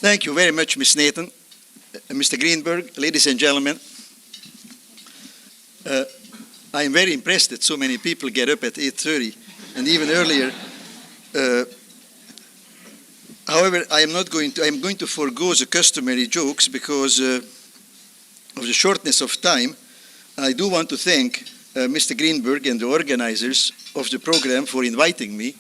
Thank you very much, Ms. Nathan. Mr. Greenberg, ladies and gentlemen. I am very impressed that so many people get up at 8:30 and even earlier. However, I'm going to forego the customary jokes because of the shortness of time. I do want to thank Mr. Greenberg and the organizers of the program for inviting me.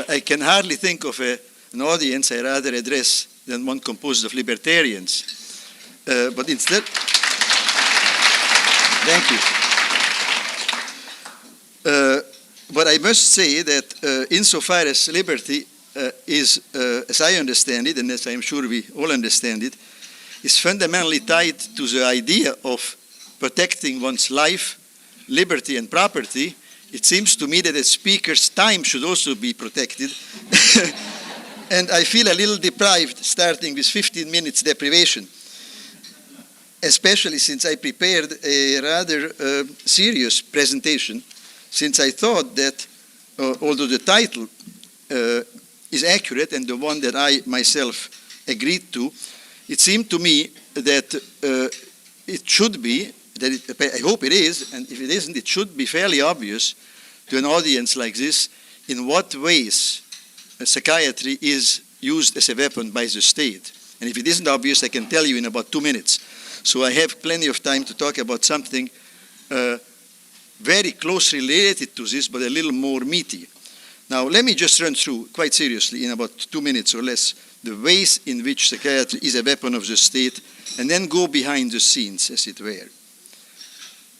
I can hardly think of an audience I rather address than one composed of libertarians. But instead, thank you. But I must say that insofar as liberty is, as I understand it, and as I'm sure we all understand it, is fundamentally tied to the idea of protecting one's life, liberty, and property, it seems to me that a speaker's time should also be protected. And I feel a little deprived starting with 15 minutes deprivation, especially since I prepared a rather serious presentation, since I thought that although the title is accurate and the one that I myself agreed to, it seemed to me that it should be, I hope it is, and if it isn't, it should be fairly obvious to an audience like this in what ways psychiatry is used as a weapon by the state. And if it isn't obvious, I can tell you in about 2 minutes. So I have plenty of time to talk about something very closely related to this, but a little more meaty. Now, let me just run through, quite seriously, in about 2 minutes or less, the ways in which psychiatry is a weapon of the state, and then go behind the scenes, as it were.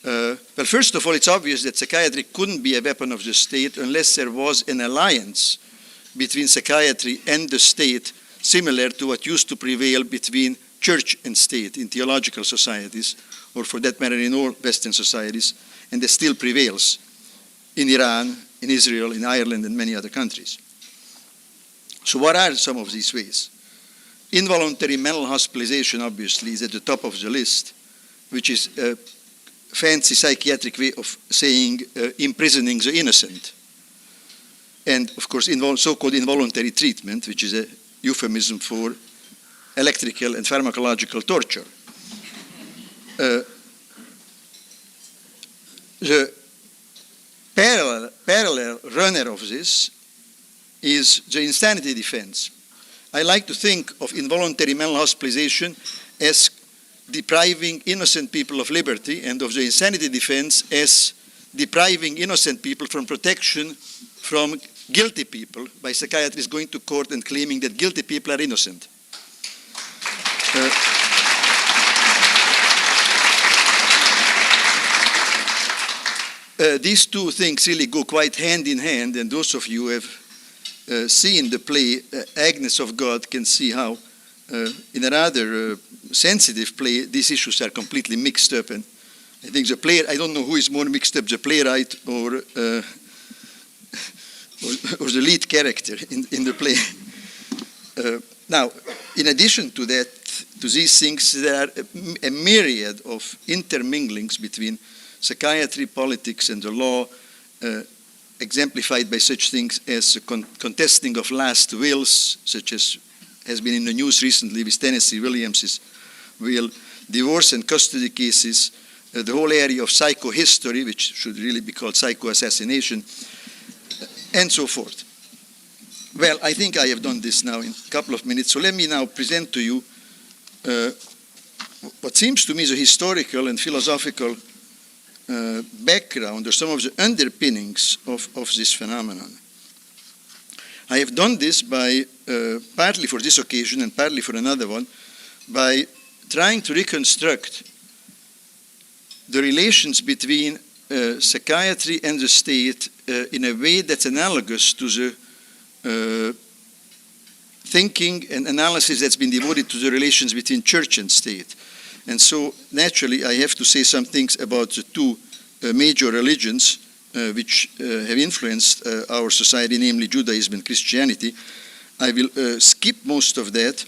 Well, first of all, it's obvious that psychiatry couldn't be a weapon of the state unless there was an alliance between psychiatry and the state, similar to what used to prevail between church and state in theological societies, or for that matter in all Western societies, and that still prevails in Iran, in Israel, in Ireland, and many other countries. So what are some of these ways? Involuntary mental hospitalization, obviously, is at the top of the list, which is a fancy psychiatric way of saying imprisoning the innocent. And, of course, so-called involuntary treatment, which is a euphemism for electrical and pharmacological torture. The parallel runner of this is the insanity defense. I like to think of involuntary mental hospitalization as depriving innocent people of liberty, and of the insanity defense as depriving innocent people from protection from guilty people by psychiatrists going to court and claiming that guilty people are innocent. These two things really go quite hand in hand, and those of you who have seen the play Agnes of God can see how in a rather sensitive play these issues are completely mixed up. And I think the player, I don't know who is more mixed up, the playwright or the lead character in the play. Now, in addition to that, to these things, there are a myriad of interminglings between psychiatry, politics, and the law, exemplified by such things as contesting of last wills, such as has been in the news recently with Tennessee Williams's will, divorce and custody cases, the whole area of psychohistory, which should really be called psychoassassination, and so forth. Well, I think I have done this now in a couple of minutes, so let me now present to you what seems to me the historical and philosophical background, or some of the underpinnings of this phenomenon. I have done this by, partly for this occasion and partly for another one, by trying to reconstruct the relations between psychiatry and the state in a way that's analogous to the thinking and analysis that's been devoted to the relations between church and state. And so, naturally, I have to say some things about the two major religions which have influenced our society, namely Judaism and Christianity. I will skip most of that.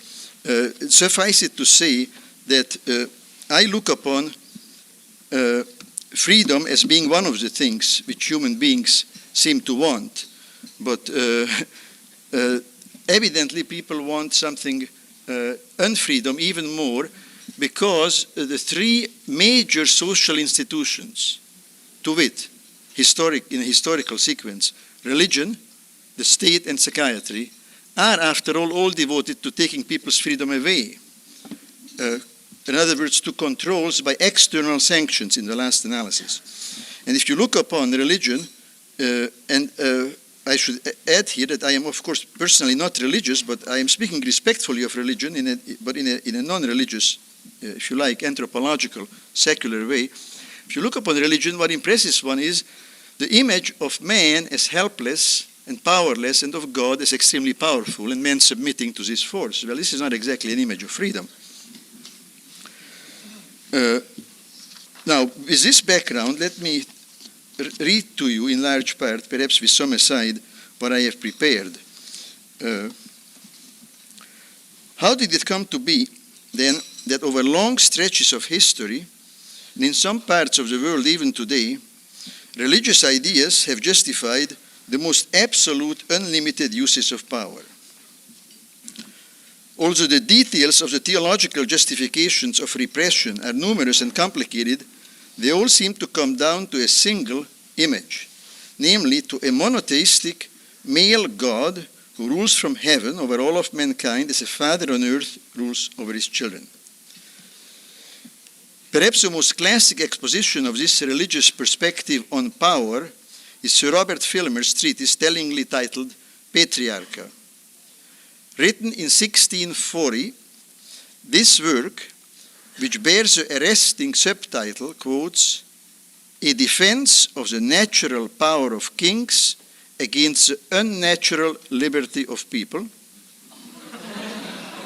Suffice it to say that I look upon freedom as being one of the things which human beings seem to want. But evidently people want something unfreedom even more because the three major social institutions, to wit, in a historical sequence, religion, the state, and psychiatry, are, after all devoted to taking people's freedom away. In other words, to controls by external sanctions in the last analysis. And if you look upon religion, I should add here that I am, of course, personally not religious, but I am speaking respectfully of religion, but in a non-religious, if you like, anthropological, secular way. If you look upon religion, what impresses one is the image of man as helpless and powerless, and of God as extremely powerful, and man submitting to this force. Well, this is not exactly an image of freedom. Now, with this background, let me read to you in large part, perhaps with some aside, what I have prepared. How did it come to be, then, that over long stretches of history, and in some parts of the world even today, religious ideas have justified the most absolute, unlimited uses of power? Although the details of the theological justifications of repression are numerous and complicated, they all seem to come down to a single image, namely to a monotheistic male God who rules from heaven over all of mankind as a father on earth rules over his children. Perhaps the most classic exposition of this religious perspective on power is Sir Robert Filmer's treatise tellingly titled Patriarcha. Written in 1640, this work, which bears the arresting subtitle, quotes, "A defense of the natural power of kings against the unnatural liberty of people."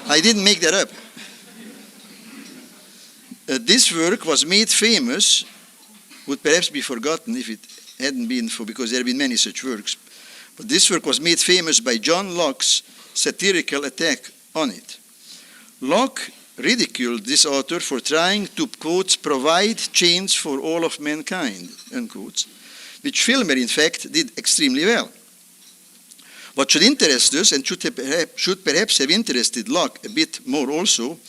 I didn't make that up. This work was made famous, would perhaps be forgotten if it hadn't been for, because there have been many such works, but this work was made famous by John Locke's satirical attack on it. Locke ridiculed this author for trying to, quote, "provide chains for all of mankind," unquote, which Filmer, in fact, did extremely well. What should interest us, and should perhaps have interested Locke a bit more also,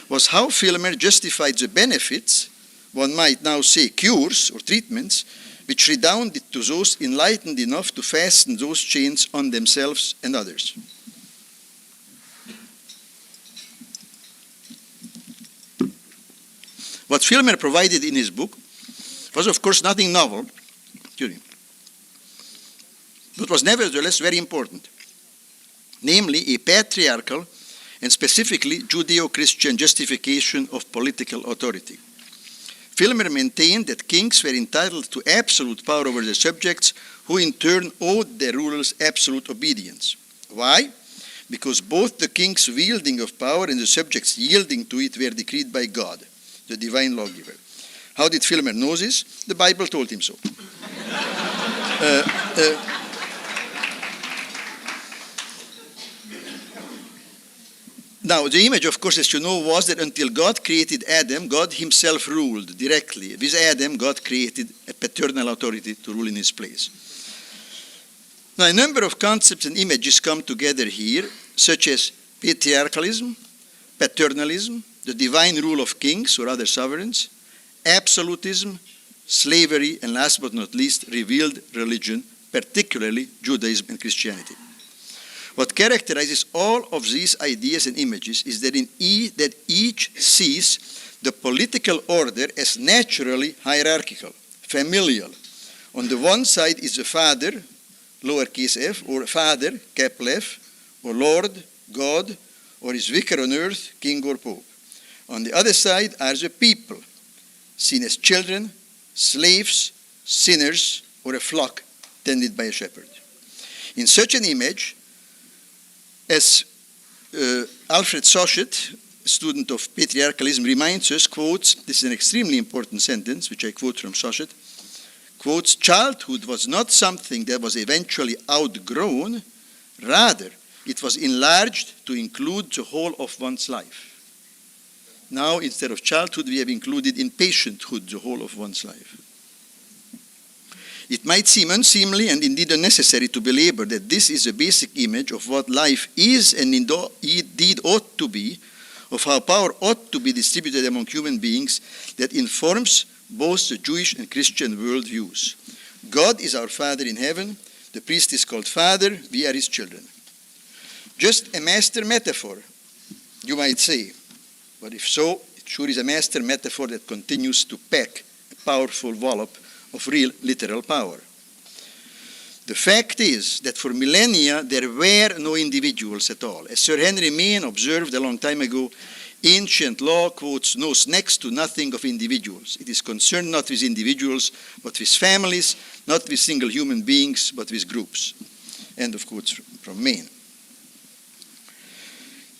was how Filmer justified the benefits, one might now say cures or treatments, which redounded to those enlightened enough to fasten those chains on themselves and others. What Filmer provided in his book was, of course, nothing novel, but was nevertheless very important, namely a patriarchal and specifically Judeo-Christian justification of political authority. Filmer maintained that kings were entitled to absolute power over their subjects, who in turn owed their rulers absolute obedience. Why? Because both the king's wielding of power and the subjects yielding to it were decreed by God, the divine lawgiver. How did Filmer know this? The Bible told him so. Now, the image, of course, as you know, was that until God created Adam, God himself ruled directly. With Adam, God created a paternal authority to rule in his place. Now, a number of concepts and images come together here, such as patriarchalism, paternalism, the divine rule of kings or other sovereigns, absolutism, slavery, and last but not least, revealed religion, particularly Judaism and Christianity. What characterizes all of these ideas and images is that that each sees the political order as naturally hierarchical, familial. On the one side is the father, lowercase f, or father, capital F, or Lord, God, or his vicar on earth, king or pope. On the other side are the people, seen as children, slaves, sinners, or a flock tended by a shepherd. In such an image, as Alfred Szasz, a student of patriarchalism, reminds us, quotes, this is an extremely important sentence, which I quote from Szasz, quotes, "Childhood was not something that was eventually outgrown, rather it was enlarged to include the whole of one's life." Now, instead of childhood, we have included in patienthood the whole of one's life. It might seem unseemly and indeed unnecessary to belabor that this is a basic image of what life is and indeed ought to be of how power ought to be distributed among human beings that informs both the Jewish and Christian worldviews. God is our Father in heaven. The priest is called Father. We are his children. Just a master metaphor, you might say. But if so, it sure is a master metaphor that continues to pack a powerful wallop of real literal power. The fact is that for millennia there were no individuals at all. As Sir Henry Maine observed a long time ago, ancient law, quotes, knows next to nothing of individuals. It is concerned not with individuals, but with families, not with single human beings, but with groups. End of quotes from Maine.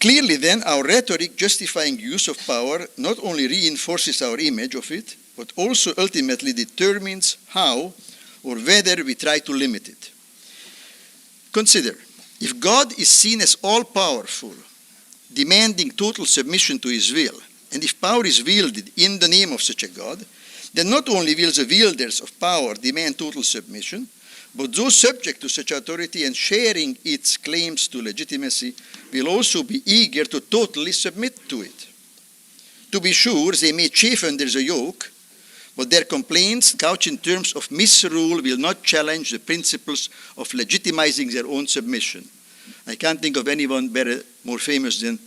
Clearly then, our rhetoric justifying use of power not only reinforces our image of it, but also ultimately determines how or whether we try to limit it. Consider, if God is seen as all-powerful, demanding total submission to his will, and if power is wielded in the name of such a God, then not only will the wielders of power demand total submission, but those subject to such authority and sharing its claims to legitimacy will also be eager to totally submit to it. To be sure, they may chafe under the yoke, but their complaints, couched in terms of misrule, will not challenge the principles of legitimizing their own submission. I can't think of anyone better, more famous than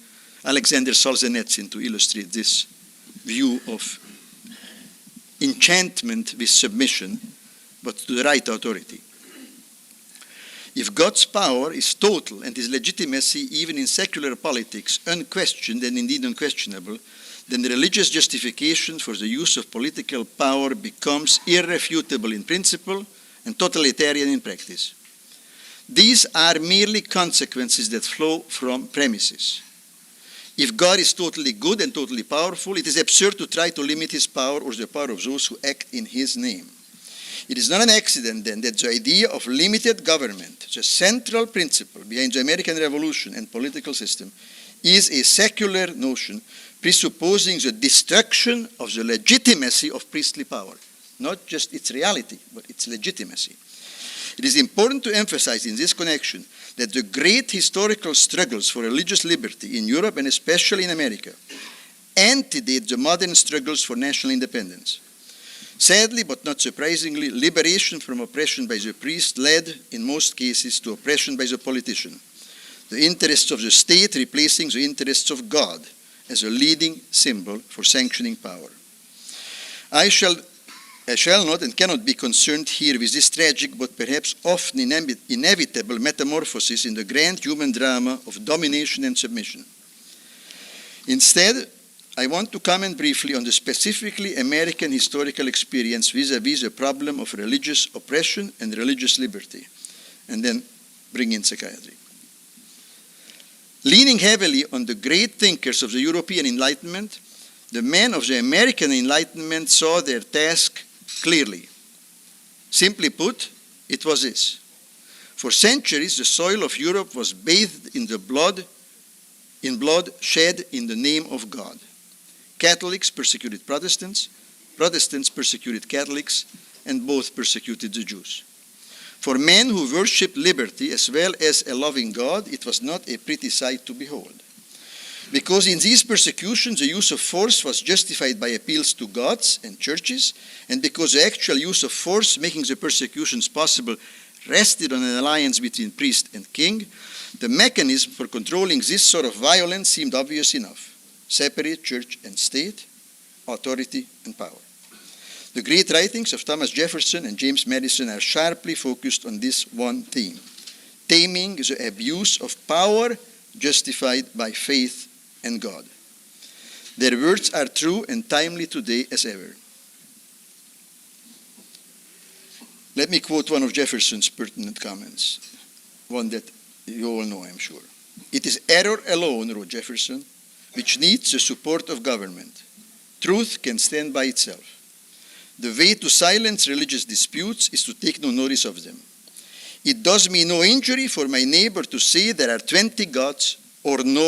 Alexander Solzhenitsyn to illustrate this view of enchantment with submission, but to the right authority. If God's power is total and his legitimacy, even in secular politics, unquestioned and indeed unquestionable, then the religious justification for the use of political power becomes irrefutable in principle and totalitarian in practice. These are merely consequences that flow from premises. If God is totally good and totally powerful, it is absurd to try to limit his power or the power of those who act in his name. It is not an accident, then, that the idea of limited government, the central principle behind the American Revolution and political system, is a secular notion presupposing the destruction of the legitimacy of priestly power, not just its reality, but its legitimacy. It is important to emphasize in this connection that the great historical struggles for religious liberty in Europe and especially in America antedate the modern struggles for national independence. Sadly, but not surprisingly, liberation from oppression by the priest led, in most cases, to oppression by the politician, the interests of the state replacing the interests of God as a leading symbol for sanctioning power. I shall not and cannot be concerned here with this tragic but perhaps often inevitable metamorphosis in the grand human drama of domination and submission. Instead, I want to comment briefly on the specifically American historical experience vis-à-vis the problem of religious oppression and religious liberty, and then bring in psychiatry. Leaning heavily on the great thinkers of the European Enlightenment, the men of the American Enlightenment saw their task clearly. Simply put, it was this. For centuries, the soil of Europe was bathed in blood shed in the name of God. Catholics persecuted Protestants, Protestants persecuted Catholics, and both persecuted the Jews. For men who worshipped liberty as well as a loving God, it was not a pretty sight to behold. Because in these persecutions, the use of force was justified by appeals to gods and churches, and because the actual use of force making the persecutions possible rested on an alliance between priest and king, the mechanism for controlling this sort of violence seemed obvious enough. Separate church and state, authority and power. The great writings of Thomas Jefferson and James Madison are sharply focused on this one theme, taming the abuse of power justified by faith and God. Their words are true and timely today as ever. Let me quote one of Jefferson's pertinent comments, one that you all know, I'm sure. It is error alone, wrote Jefferson, which needs the support of government. Truth can stand by itself. The way to silence religious disputes is to take no notice of them. It does me no injury for my neighbor to say there are 20 gods or no